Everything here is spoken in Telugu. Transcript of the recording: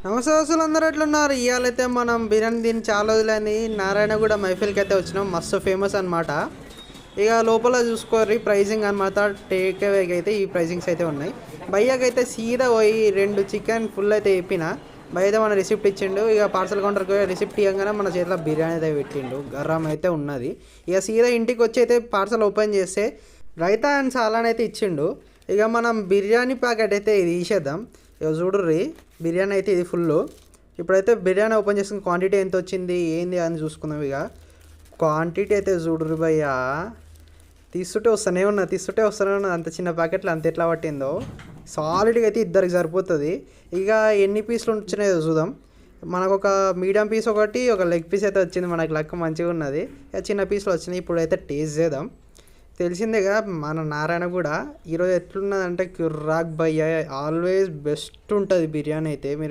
నమస్తే దోస్తులు, అందరూ ఎట్లున్నారు? ఇవాళైతే మనం బిర్యానీ తిని చాలా రోజులని నారాయణగూడ మైఫిల్కి అయితే వచ్చినాం. మస్తు ఫేమస్ అనమాట. ఇక లోపల చూసుకోర్రి ప్రైజింగ్ అనమాట. టేక్ అవేకి అయితే ఈ ప్రైజింగ్స్ అయితే ఉన్నాయి. భయ్యాకి అయితే సీదా పోయి 2 చికెన్ ఫుల్ అయితే చెప్పిన. భయ్య అయితే మన రిసిప్ట్ ఇచ్చిండు. ఇక పార్సల్ కౌంటర్కి రిసిప్ట్ ఇవ్వగానే మన చేతిలో బిర్యానీ అయితే పెట్టిండు. గర్రం అయితే ఉన్నది. ఇక సీదా ఇంటికి వచ్చి అయితే పార్సల్ ఓపెన్ చేస్తే రైతా అండ్ సాలాన్ అయితే ఇచ్చిండు. ఇక మనం బిర్యానీ ప్యాకెట్ అయితే ఇది తీసేద్దాం. ఇక చూడుర్రి, బిర్యానీ అయితే ఇది ఫుల్. ఇప్పుడైతే బిర్యానీ ఓపెన్ చేసుకుని క్వాంటిటీ ఎంత వచ్చింది ఏంది అని చూసుకుందాం. ఇక క్వాంటిటీ అయితే చూడుర్రి భయ్యా, తీస్తుంటే వస్తూనే ఉన్నా అంత చిన్న ప్యాకెట్లో అంత ఎట్లా పట్టిందో. సాలిడ్గా అయితే ఇద్దరికి సరిపోతుంది. ఇక ఎన్ని పీసులు వచ్చినాయో చూద్దాం. మనకు ఒక మీడియం పీస్ ఒకటి, ఒక లెగ్ పీస్ అయితే వచ్చింది. మనకు లెక్క మంచిగా ఉన్నది. ఇక చిన్న పీసులు వచ్చినాయి. ఇప్పుడైతే టేస్ట్ చేద్దాం. తెలిసిందేగా మన నారాయణ కూడా ఈరోజు ఎట్లున్నదంటే కిర్రాక్ భయ్య, ఆల్వేస్ బెస్ట్ ఉంటుంది బిర్యానీ అయితే. మీరు